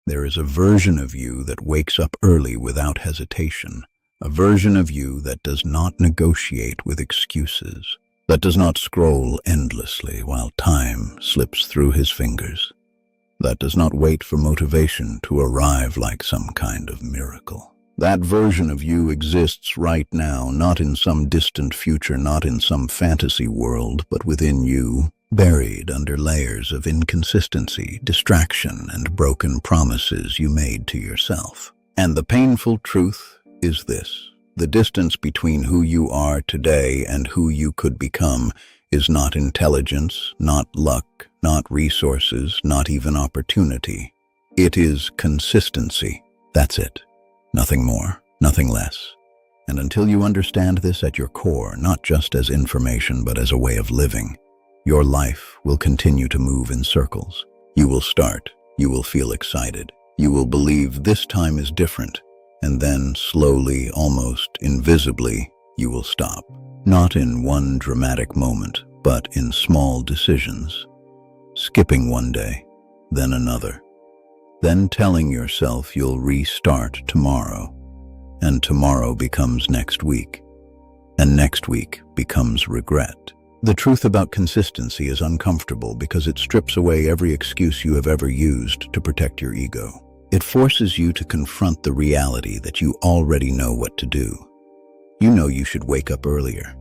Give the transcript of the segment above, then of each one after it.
There is a version of you that wakes up early without hesitation, a version of you that does not negotiate with excuses, that does not scroll endlessly while time slips through his fingers, that does not wait for motivation to arrive like some kind of miracle. That version of you exists right now, not in some distant future, not in some fantasy world, but within you, buried under layers of inconsistency, distraction, and broken promises you made to yourself. And the painful truth is this: the distance between who you are today and who you could become is not intelligence, not luck, not resources, not even opportunity. It is consistency. That's it. Nothing more, nothing less. And until you understand this at your core, not just as information but as a way of living, your life will continue to move in circles. You will start, you will feel excited, you will believe this time is different, and then slowly, almost invisibly, you will stop. Not in one dramatic moment, but in small decisions. Skipping one day, then another. Then telling yourself you'll restart tomorrow, and tomorrow becomes next week, and next week becomes regret. The truth about consistency is uncomfortable because it strips away every excuse you have ever used to protect your ego. It forces you to confront the reality that you already know what to do. You know you should wake up earlier.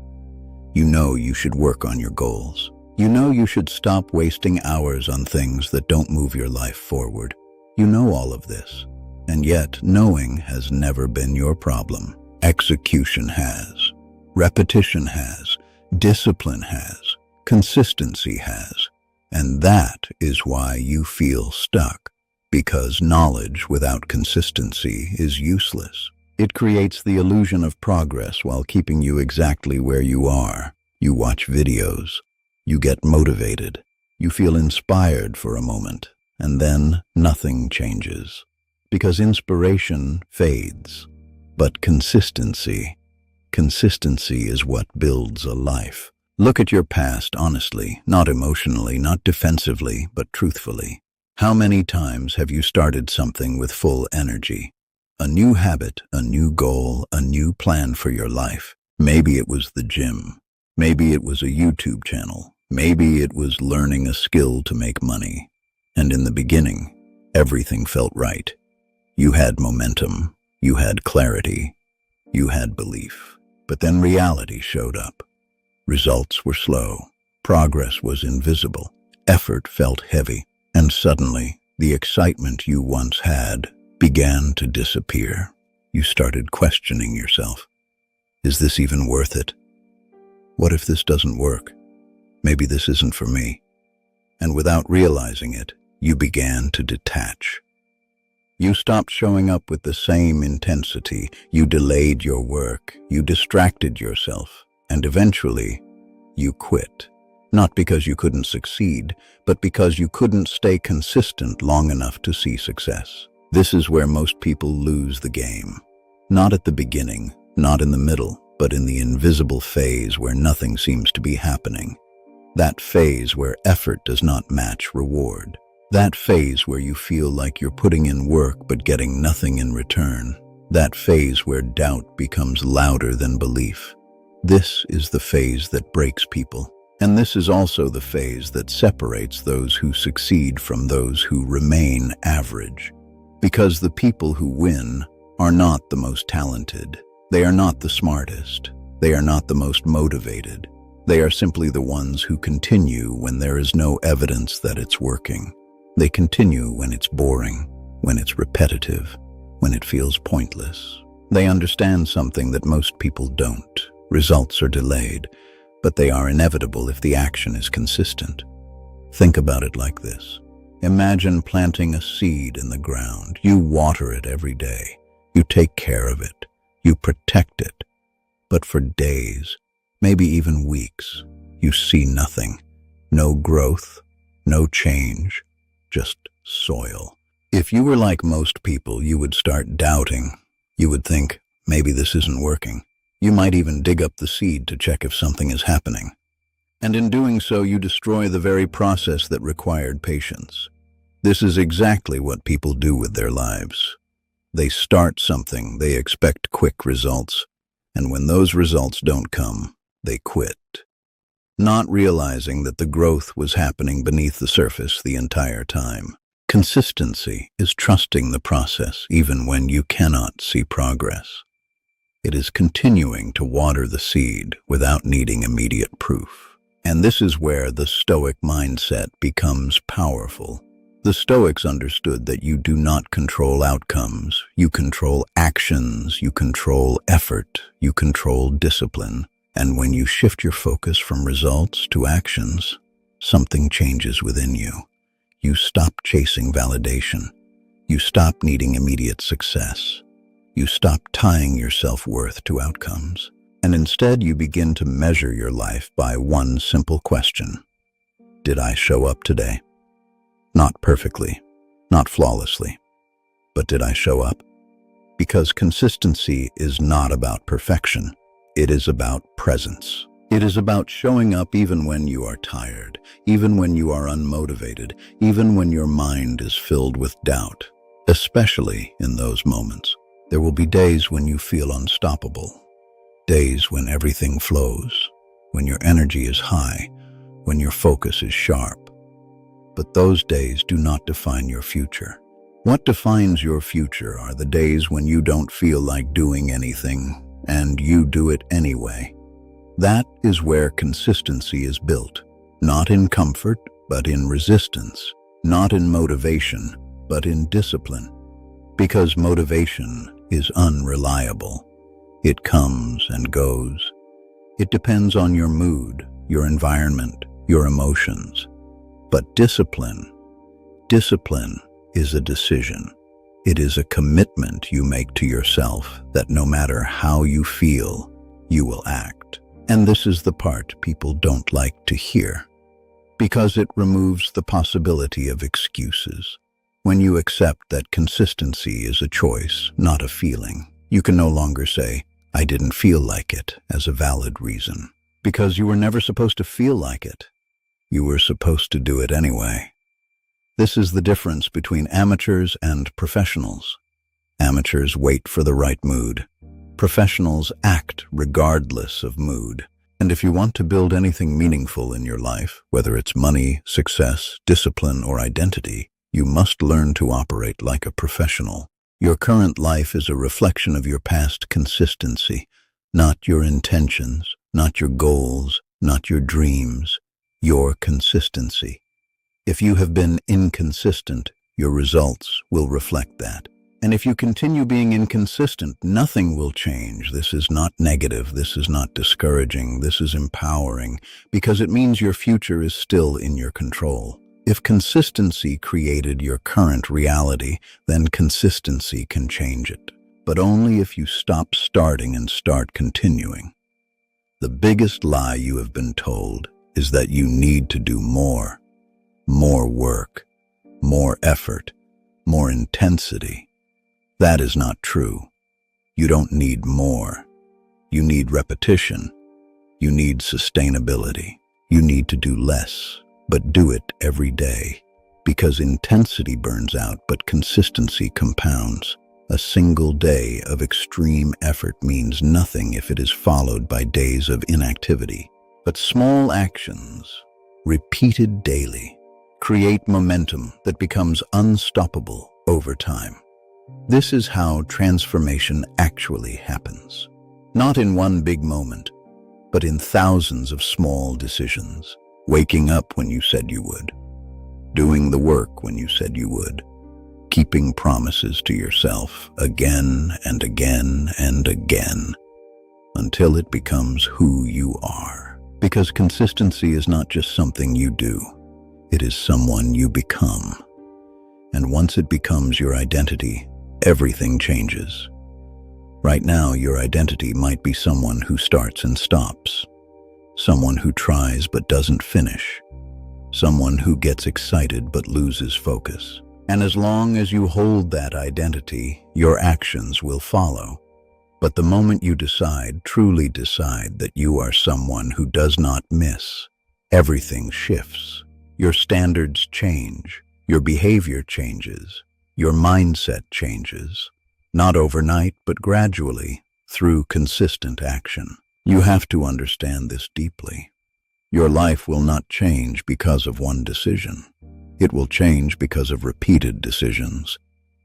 You know you should work on your goals. You know you should stop wasting hours on things that don't move your life forward. You know all of this, and yet knowing has never been your problem. Execution has, repetition has, discipline has, consistency has, and that is why you feel stuck, because knowledge without consistency is useless. It creates the illusion of progress while keeping you exactly where you are. You watch videos, you get motivated, you feel inspired for a moment, and then nothing changes, because inspiration fades. But consistency is what builds a life. Look at your past honestly, not emotionally, not defensively, but truthfully. How many times have you started something with full energy? A new habit, a new goal, a new plan for your life. Maybe it was the gym. Maybe it was a YouTube channel. Maybe it was learning a skill to make money. And in the beginning, everything felt right. You had momentum, you had clarity, you had belief. But then reality showed up. Results were slow, progress was invisible, effort felt heavy, and suddenly the excitement you once had began to disappear. You started questioning yourself. Is this even worth it? What if this doesn't work? Maybe this isn't for me. And without realizing it, you began to detach. You stopped showing up with the same intensity. You delayed your work. You distracted yourself. And eventually, you quit. Not because you couldn't succeed, but because you couldn't stay consistent long enough to see success. This is where most people lose the game. Not at the beginning, not in the middle, but in the invisible phase where nothing seems to be happening. That phase where effort does not match reward. That phase where you feel like you're putting in work but getting nothing in return. That phase where doubt becomes louder than belief. This is the phase that breaks people. And this is also the phase that separates those who succeed from those who remain average. Because the people who win are not the most talented. They are not the smartest. They are not the most motivated. They are simply the ones who continue when there is no evidence that it's working. They continue when it's boring, when it's repetitive, when it feels pointless. They understand something that most people don't. Results are delayed, but they are inevitable if the action is consistent. Think about it like this. Imagine planting a seed in the ground. You water it every day. You take care of it. You protect it. But for days, maybe even weeks, you see nothing. No growth, no change, just soil. If you were like most people, you would start doubting. You would think, maybe this isn't working. You might even dig up the seed to check if something is happening. And in doing so, you destroy the very process that required patience. This is exactly what people do with their lives. They start something, they expect quick results, and when those results don't come, they quit, not realizing that the growth was happening beneath the surface the entire time. Consistency is trusting the process even when you cannot see progress. It is continuing to water the seed without needing immediate proof. And this is where the Stoic mindset becomes powerful. The Stoics understood that you do not control outcomes, you control actions, you control effort, you control discipline. And when you shift your focus from results to actions, something changes within you. You stop chasing validation. You stop needing immediate success. You stop tying your self-worth to outcomes. And instead you begin to measure your life by one simple question. Did I show up today? Not perfectly, not flawlessly, but did I show up? Because consistency is not about perfection. It is about presence. It is about showing up even when you are tired, even when you are unmotivated, even when your mind is filled with doubt. Especially in those moments, there will be days when you feel unstoppable, days when everything flows, when your energy is high, when your focus is sharp. But those days do not define your future. What defines your future are the days when you don't feel like doing anything, and you do it anyway. That is where consistency is built, not in comfort, but in resistance, not in motivation, but in discipline. Because motivation is unreliable. It comes and goes. It depends on your mood, your environment, your emotions. But discipline is a decision. It is a commitment you make to yourself that no matter how you feel, you will act. And this is the part people don't like to hear, because it removes the possibility of excuses. When you accept that consistency is a choice, not a feeling, you can no longer say, "I didn't feel like it," as a valid reason, because you were never supposed to feel like it. You were supposed to do it anyway. This is the difference between amateurs and professionals. Amateurs wait for the right mood. Professionals act regardless of mood. And if you want to build anything meaningful in your life, whether it's money, success, discipline, or identity, you must learn to operate like a professional. Your current life is a reflection of your past consistency, not your intentions, not your goals, not your dreams. Your consistency. If you have been inconsistent, your results will reflect that. And if you continue being inconsistent, nothing will change. This is not negative. This is not discouraging. This is empowering, because it means your future is still in your control. If consistency created your current reality, then consistency can change it. But only if you stop starting and start continuing. The biggest lie you have been told is that you need to do more work, more effort, more intensity. That is not true. You don't need more. You need repetition. You need sustainability. You need to do less, but do it every day, because intensity burns out, but consistency compounds. A single day of extreme effort means nothing if it is followed by days of inactivity. But small actions, repeated daily, create momentum that becomes unstoppable over time. This is how transformation actually happens. Not in one big moment, but in thousands of small decisions. Waking up when you said you would. Doing the work when you said you would. Keeping promises to yourself again and again and again, until it becomes who you are. Because consistency is not just something you do, it is someone you become. And once it becomes your identity, everything changes. Right now, your identity might be someone who starts and stops, someone who tries but doesn't finish, someone who gets excited but loses focus. And as long as you hold that identity, your actions will follow. But the moment you truly decide that you are someone who does not miss, everything shifts. Your standards change. Your behavior changes. Your mindset changes. Not overnight, but gradually, through consistent action. You have to understand this deeply. Your life will not change because of one decision. It will change because of repeated decisions.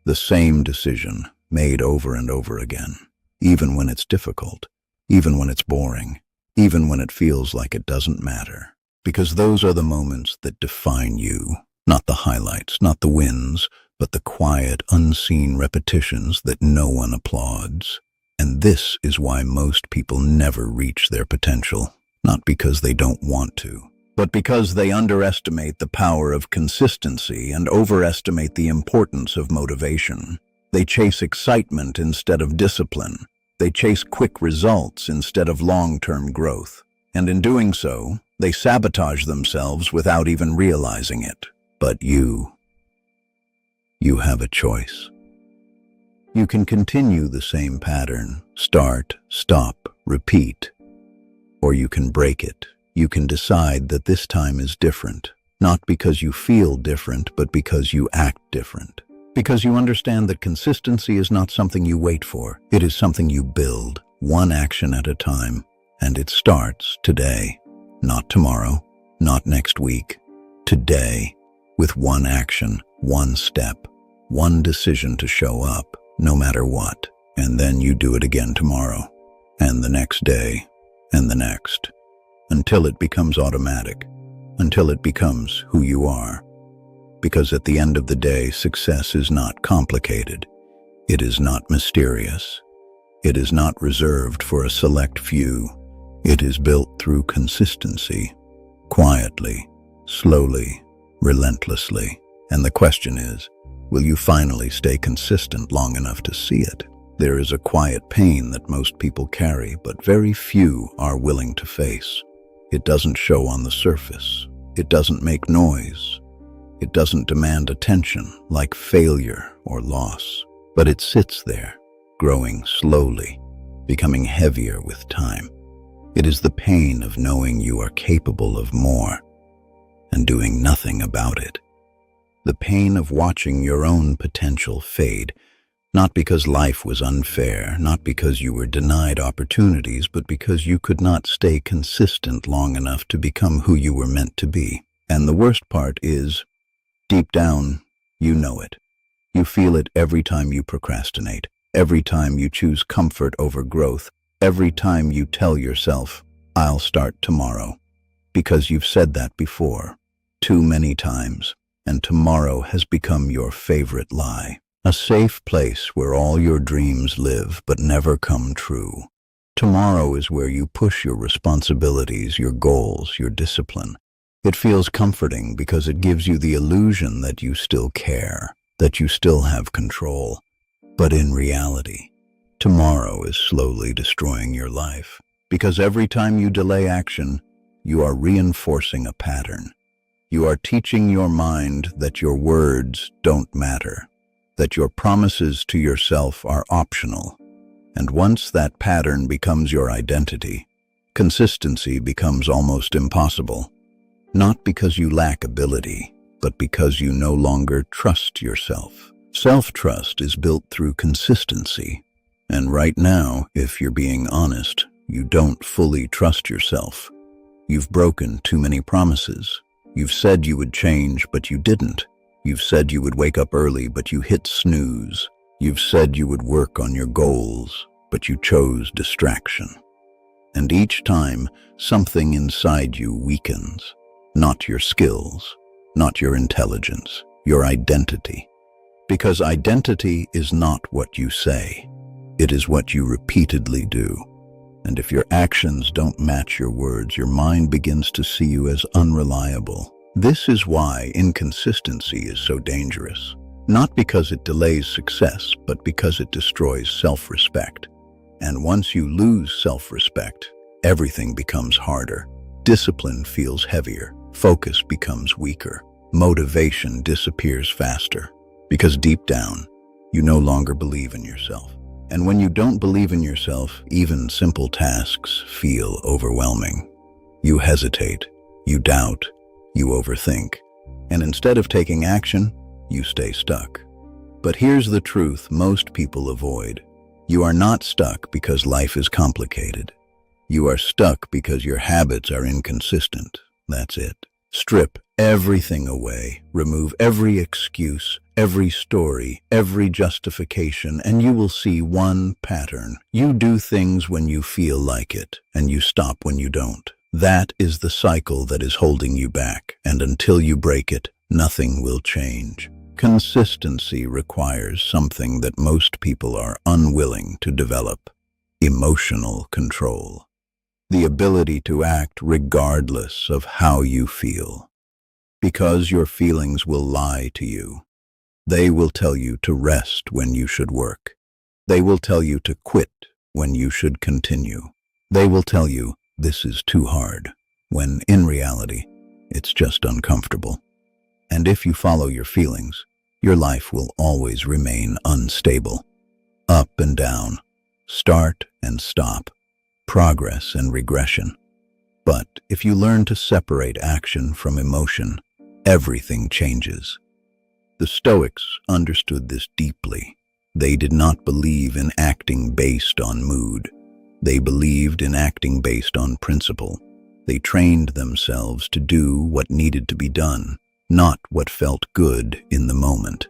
The same decision, made over and over again. Even when it's difficult. Even when it's boring. Even when it feels like it doesn't matter. Because those are the moments that define you. Not the highlights, not the wins, but the quiet, unseen repetitions that no one applauds. And this is why most people never reach their potential. Not because they don't want to, but because they underestimate the power of consistency and overestimate the importance of motivation. They chase excitement instead of discipline. They chase quick results instead of long-term growth. And in doing so, they sabotage themselves without even realizing it. But you have a choice. You can continue the same pattern, start, stop, repeat. Or you can break it. You can decide that this time is different, not because you feel different, but because you act different. Because you understand that consistency is not something you wait for. It is something you build, one action at a time, and it starts today. Not tomorrow, not next week. Today, with one action, one step, one decision to show up, no matter what. And then you do it again tomorrow, and the next day, and the next, until it becomes automatic, until it becomes who you are. Because at the end of the day, success is not complicated. It is not mysterious. It is not reserved for a select few. It is built through consistency, quietly, slowly, relentlessly. And the question is, will you finally stay consistent long enough to see it? There is a quiet pain that most people carry, but very few are willing to face. It doesn't show on the surface. It doesn't make noise. It doesn't demand attention like failure or loss. But it sits there, growing slowly, becoming heavier with time. It is the pain of knowing you are capable of more and doing nothing about it. The pain of watching your own potential fade. Not because life was unfair, not because you were denied opportunities, but because you could not stay consistent long enough to become who you were meant to be. And the worst part is, deep down, you know it. You feel it every time you procrastinate, every time you choose comfort over growth, every time you tell yourself, I'll start tomorrow. Because you've said that before, too many times, and tomorrow has become your favorite lie. A safe place where all your dreams live but never come true. Tomorrow is where you push your responsibilities, your goals, your discipline. It feels comforting because it gives you the illusion that you still care, that you still have control. But in reality, tomorrow is slowly destroying your life. Because every time you delay action, you are reinforcing a pattern. You are teaching your mind that your words don't matter, that your promises to yourself are optional. And once that pattern becomes your identity, consistency becomes almost impossible. Not because you lack ability, but because you no longer trust yourself. Self-trust is built through consistency. And right now, if you're being honest, you don't fully trust yourself. You've broken too many promises. You've said you would change, but you didn't. You've said you would wake up early, but you hit snooze. You've said you would work on your goals, but you chose distraction. And each time, something inside you weakens. Not your skills, not your intelligence, your identity. Because identity is not what you say. It is what you repeatedly do. And if your actions don't match your words, your mind begins to see you as unreliable. This is why inconsistency is so dangerous. Not because it delays success, but because it destroys self-respect. And once you lose self-respect, everything becomes harder. Discipline feels heavier. Focus becomes weaker. Motivation disappears faster. Because deep down, you no longer believe in yourself. And when you don't believe in yourself, even simple tasks feel overwhelming. You hesitate. You doubt. You overthink. And instead of taking action, you stay stuck. But here's the truth most people avoid. You are not stuck because life is complicated. You are stuck because your habits are inconsistent. That's it. Strip everything away, remove every excuse, every story, every justification, and you will see one pattern. You do things when you feel like it, and you stop when you don't. That is the cycle that is holding you back, and until you break it, nothing will change. Consistency requires something that most people are unwilling to develop: emotional control. The ability to act regardless of how you feel. Because your feelings will lie to you. They will tell you to rest when you should work. They will tell you to quit when you should continue. They will tell you this is too hard, when in reality, it's just uncomfortable. And if you follow your feelings, your life will always remain unstable. Up and down, start and stop, progress and regression. But if you learn to separate action from emotion, everything changes. The Stoics understood this deeply. They did not believe in acting based on mood. They believed in acting based on principle. They trained themselves to do what needed to be done, not what felt good in the moment.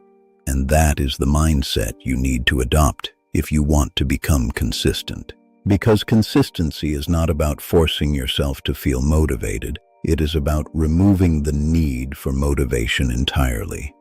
And that is the mindset you need to adopt if you want to become consistent. Because consistency is not about forcing yourself to feel motivated. It is about removing the need for motivation entirely.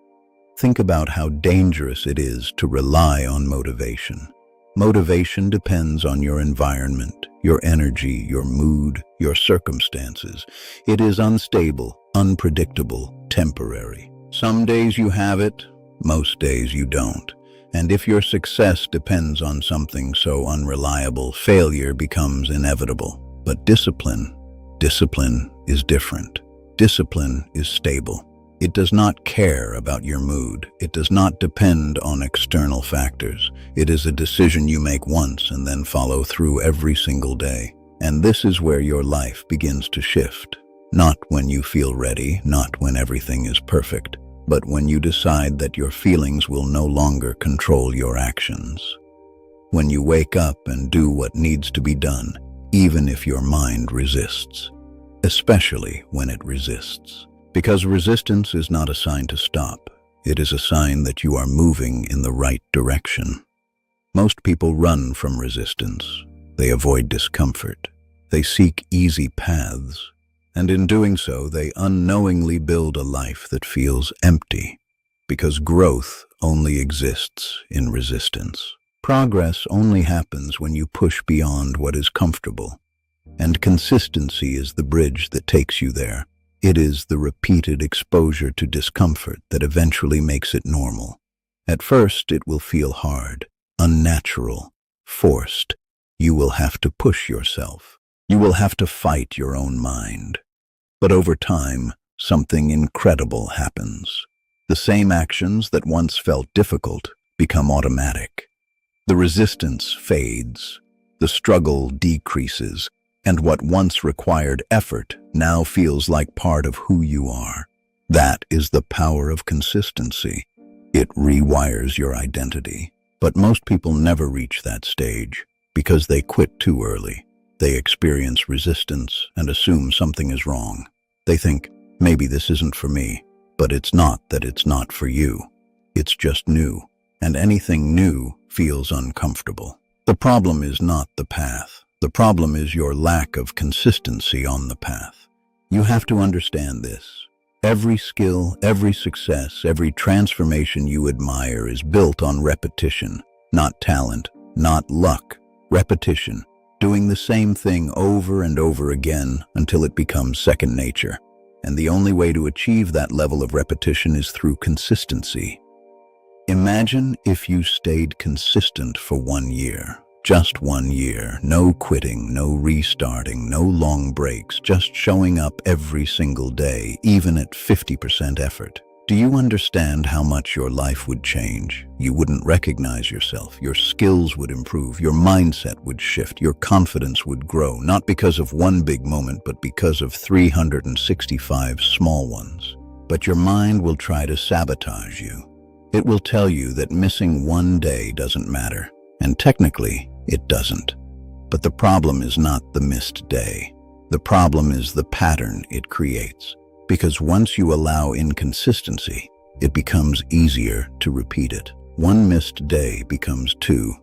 Think about how dangerous it is to rely on motivation. Motivation depends on your environment, your energy, your mood, your circumstances. It is unstable, unpredictable, temporary. Some days you have it, most days you don't. And if your success depends on something so unreliable, failure becomes inevitable. But discipline is different. Discipline is stable. It does not care about your mood. It does not depend on external factors. It is a decision you make once and then follow through every single day. And this is where your life begins to shift. Not when you feel ready, not when everything is perfect, but when you decide that your feelings will no longer control your actions. When you wake up and do what needs to be done, even if your mind resists. Especially when it resists. Because resistance is not a sign to stop. It is a sign that you are moving in the right direction. Most people run from resistance. They avoid discomfort. They seek easy paths. And in doing so, they unknowingly build a life that feels empty. Because growth only exists in resistance. Progress only happens when you push beyond what is comfortable. And consistency is the bridge that takes you there. It is the repeated exposure to discomfort that eventually makes it normal. At first, it will feel hard, unnatural, forced. You will have to push yourself. You will have to fight your own mind. But over time, something incredible happens. The same actions that once felt difficult become automatic. The resistance fades. The struggle decreases. And what once required effort now feels like part of who you are. That is the power of consistency. It rewires your identity. But most people never reach that stage because they quit too early. They experience resistance and assume something is wrong. They think, maybe this isn't for me. But it's not that it's not for you. It's just new. And anything new feels uncomfortable. The problem is not the path. The problem is your lack of consistency on the path. You have to understand this. Every skill, every success, every transformation you admire is built on repetition, not talent, not luck. Repetition, doing the same thing over and over again until it becomes second nature. And the only way to achieve that level of repetition is through consistency. Imagine if you stayed consistent for 1 year. Just 1 year, no quitting, no restarting, no long breaks, just showing up every single day, even at 50% effort. Do you understand how much your life would change? You wouldn't recognize yourself, your skills would improve, your mindset would shift, your confidence would grow, not because of one big moment, but because of 365 small ones. But your mind will try to sabotage you. It will tell you that missing one day doesn't matter, and technically, it doesn't. But the problem is not the missed day. The problem is the pattern it creates. Because once you allow inconsistency, it becomes easier to repeat it. One missed day becomes two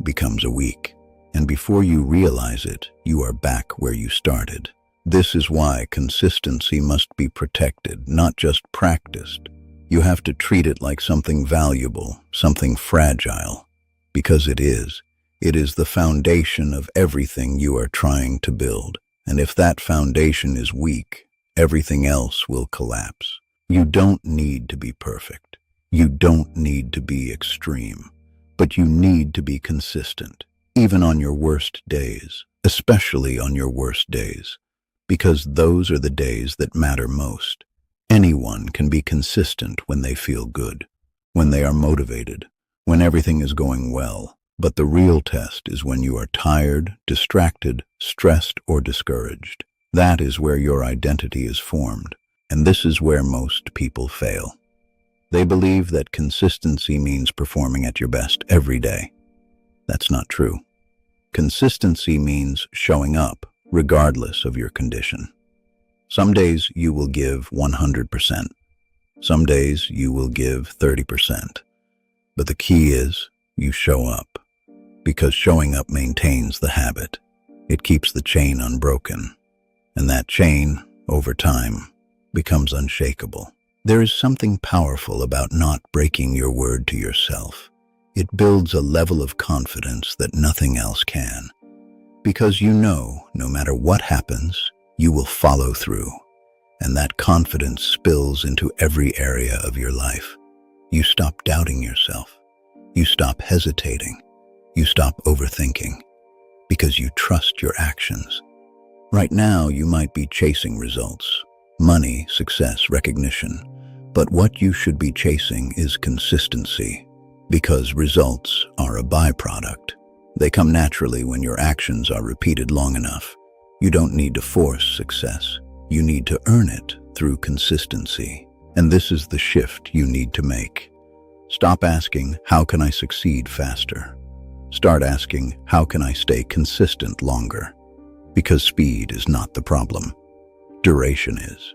becomes a week. And before you realize it, you are back where you started. This is why consistency must be protected, not just practiced. You have to treat it like something valuable, something fragile, because it is. It is the foundation of everything you are trying to build. And if that foundation is weak, everything else will collapse. You don't need to be perfect. You don't need to be extreme. But you need to be consistent, even on your worst days, especially on your worst days, because those are the days that matter most. Anyone can be consistent when they feel good, when they are motivated, when everything is going well. But the real test is when you are tired, distracted, stressed, or discouraged. That is where your identity is formed, and this is where most people fail. They believe that consistency means performing at your best every day. That's not true. Consistency means showing up, regardless of your condition. Some days you will give 100%. Some days you will give 30%. But the key is you show up, because showing up maintains the habit. It keeps the chain unbroken, and that chain, over time, becomes unshakable. There is something powerful about not breaking your word to yourself. It builds a level of confidence that nothing else can. Because you know, no matter what happens, you will follow through. And that confidence spills into every area of your life. You stop doubting yourself. You stop hesitating. You stop overthinking. Because you trust your actions. Right now, you might be chasing results. Money, success, recognition. But what you should be chasing is consistency, because results are a byproduct. They come naturally when your actions are repeated long enough. You don't need to force success. You need to earn it through consistency. And this is the shift you need to make. Stop asking, how can I succeed faster? Start asking, how can I stay consistent longer? Because speed is not the problem. Duration is.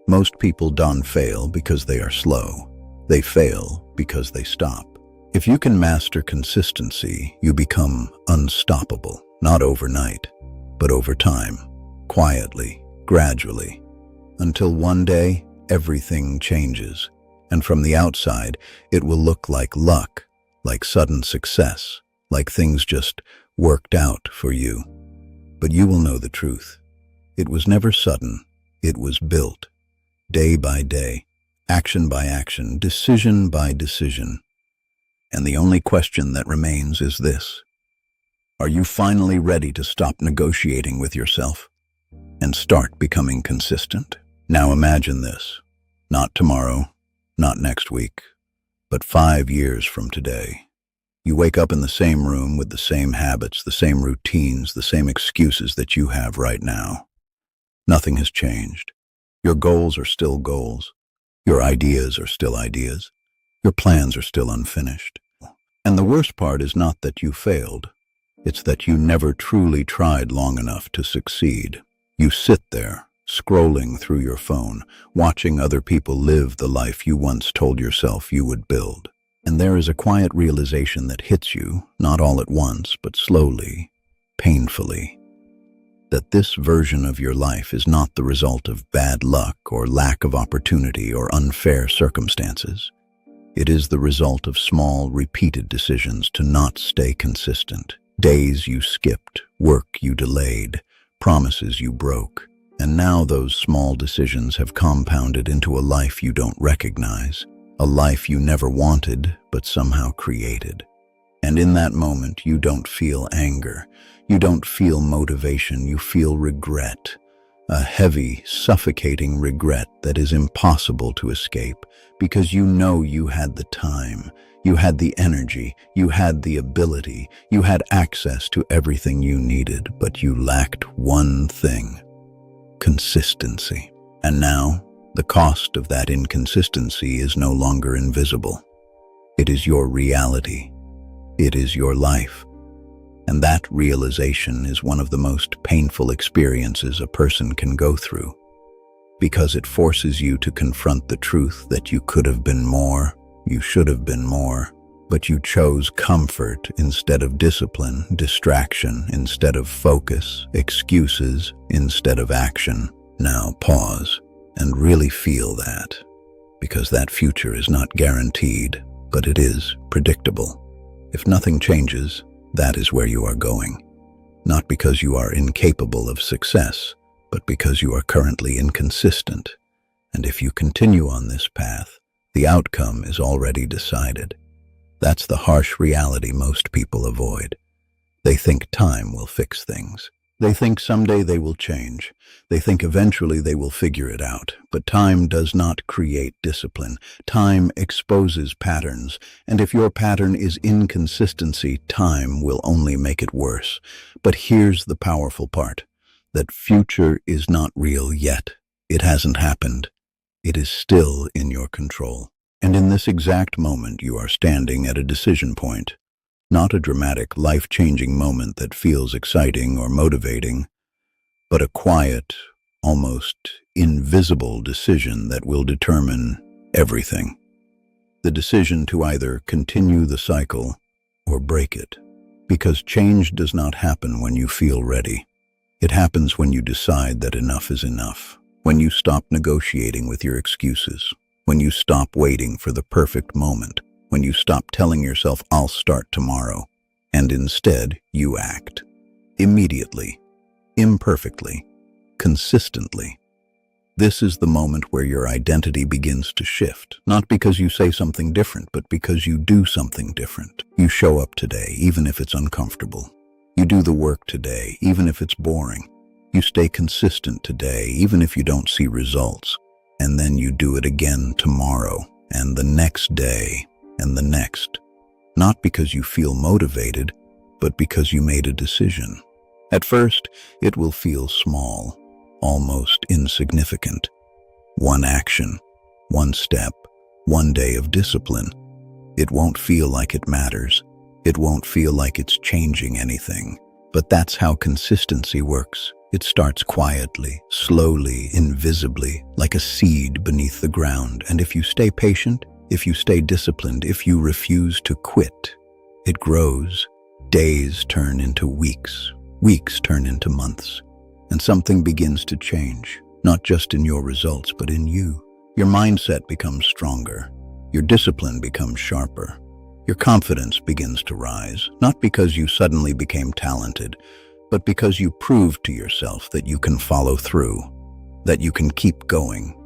Most people don't fail because they are slow. They fail because they stop. If you can master consistency, you become unstoppable, not overnight, but over time, quietly, gradually, until one day, everything changes. And from the outside, it will look like luck, like sudden success, like things just worked out for you. But you will know the truth. It was never sudden. It was built. Day by day, action by action, decision by decision. And the only question that remains is this. Are you finally ready to stop negotiating with yourself and start becoming consistent? Now imagine this. Not tomorrow, not next week, but 5 years from today. You wake up in the same room with the same habits, the same routines, the same excuses that you have right now. Nothing has changed. Your goals are still goals. Your ideas are still ideas. Your plans are still unfinished. And the worst part is not that you failed. It's that you never truly tried long enough to succeed. You sit there, scrolling through your phone, watching other people live the life you once told yourself you would build. And there is a quiet realization that hits you, not all at once, but slowly, painfully, that this version of your life is not the result of bad luck or lack of opportunity or unfair circumstances. It is the result of small, repeated decisions to not stay consistent. Days you skipped, work you delayed, promises you broke. And now those small decisions have compounded into a life you don't recognize, a life you never wanted but somehow created. And in that moment, you don't feel anger. You don't feel motivation. You feel regret. A heavy, suffocating regret that is impossible to escape because you know you had the time, you had the energy, you had the ability, you had access to everything you needed, but you lacked one thing: consistency. And now, The cost of that inconsistency is no longer invisible. It is your reality. It is your life. And that realization is one of the most painful experiences a person can go through, because it forces you to confront the truth that you could have been more, you should have been more, but you chose comfort instead of discipline, distraction instead of focus, excuses instead of action. Now pause and really feel that, because that future is not guaranteed, but it is predictable. If nothing changes, that is where you are going. Not because you are incapable of success, but because you are currently inconsistent. And if you continue on this path, the outcome is already decided. That's the harsh reality most people avoid. They think time will fix things. They think someday they will change. They think eventually they will figure it out. But time does not create discipline. Time exposes patterns. And if your pattern is inconsistency, time will only make it worse. But here's the powerful part. That future is not real yet. It hasn't happened. It is still in your control. And in this exact moment, you are standing at a decision point. Not a dramatic, life-changing moment that feels exciting or motivating, but a quiet, almost invisible decision that will determine everything. The decision to either continue the cycle or break it. Because change does not happen when you feel ready. It happens when you decide that enough is enough. When you stop negotiating with your excuses. When you stop waiting for the perfect moment. When you stop telling yourself, I'll start tomorrow, and instead you act. Immediately, imperfectly, consistently. This is the moment where your identity begins to shift, not because you say something different, but because you do something different. You show up today, even if it's uncomfortable. You do the work today, even if it's boring. You stay consistent today, even if you don't see results. And then you do it again tomorrow, and the next day, and the next, not because you feel motivated, but because you made a decision. At first, it will feel small, almost insignificant. One action, one step, one day of discipline. It won't feel like it matters. It won't feel like it's changing anything. But that's how consistency works. It starts quietly, slowly, invisibly, like a seed beneath the ground. And if you stay patient, if you stay disciplined, if you refuse to quit, it grows. Days turn into weeks, weeks turn into months, and something begins to change, not just in your results, but in you. Your mindset becomes stronger, your discipline becomes sharper, your confidence begins to rise, not because you suddenly became talented, but because you proved to yourself that you can follow through, that you can keep going,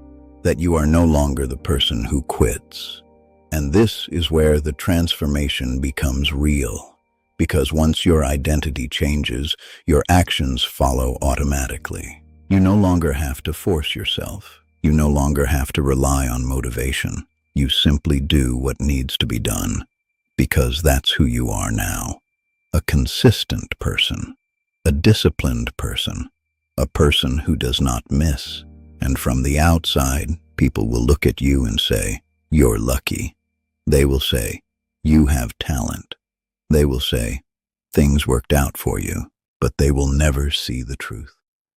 that you are no longer the person who quits. And this is where the transformation becomes real, because once your identity changes, your actions follow automatically. You no longer have to force yourself. You no longer have to rely on motivation. You simply do what needs to be done, because that's who you are now. A consistent person, a disciplined person, a person who does not miss. And from the outside, people will look at you and say, you're lucky. They will say, you have talent. They will say, things worked out for you, but they will never see the truth.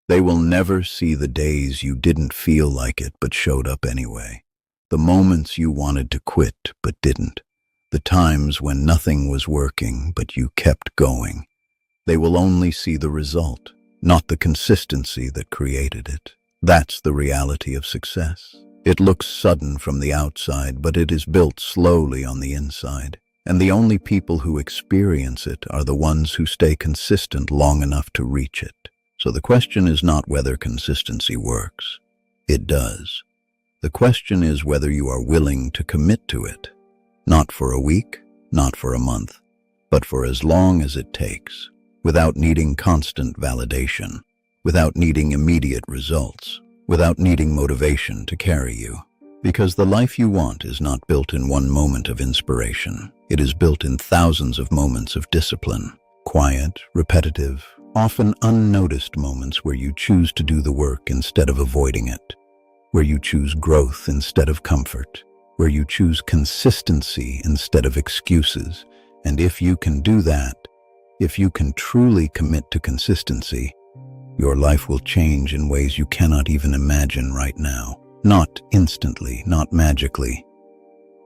They will never see the days you didn't feel like it but showed up anyway. The moments you wanted to quit but didn't. The times when nothing was working but you kept going. They will only see the result, not the consistency that created it. That's the reality of success. It looks sudden from the outside, but it is built slowly on the inside. And the only people who experience it are the ones who stay consistent long enough to reach it. So the question is not whether consistency works. It does. The question is whether you are willing to commit to it. Not for a week, not for a month, but for as long as it takes, without needing constant validation. Without needing immediate results, without needing motivation to carry you. Because the life you want is not built in one moment of inspiration. It is built in thousands of moments of discipline. Quiet, repetitive, often unnoticed moments where you choose to do the work instead of avoiding it. where you choose growth instead of comfort, where you choose consistency instead of excuses. And if you can do that, if you can truly commit to consistency, your life will change in ways you cannot even imagine right now. Not instantly, not magically,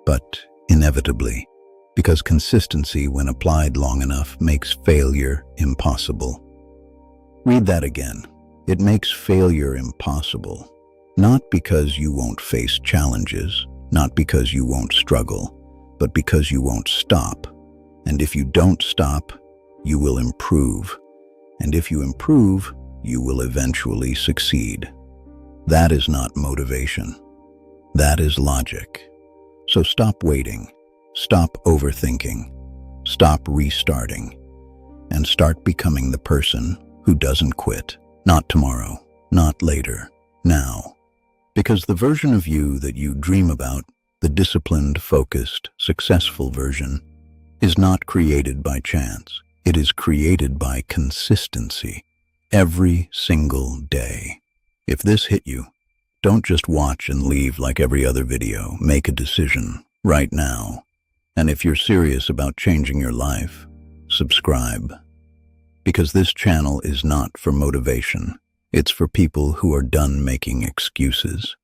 but inevitably, because consistency, when applied long enough, makes failure impossible. Read that again. It makes failure impossible. Not because you won't face challenges, not because you won't struggle, but because you won't stop. And if you don't stop, you will improve. And if you improve, you will eventually succeed. That is not motivation. That is logic. So stop waiting, stop overthinking, stop restarting, and start becoming the person who doesn't quit. Not tomorrow, not later, now. Because the version of you that you dream about, the disciplined, focused, successful version, is not created by chance. It is created by consistency, every single day. If this hit you, don't just watch and leave like every other video. Make a decision right now. And if you're serious about changing your life, subscribe. Because this channel is not for motivation. It's for people who are done making excuses.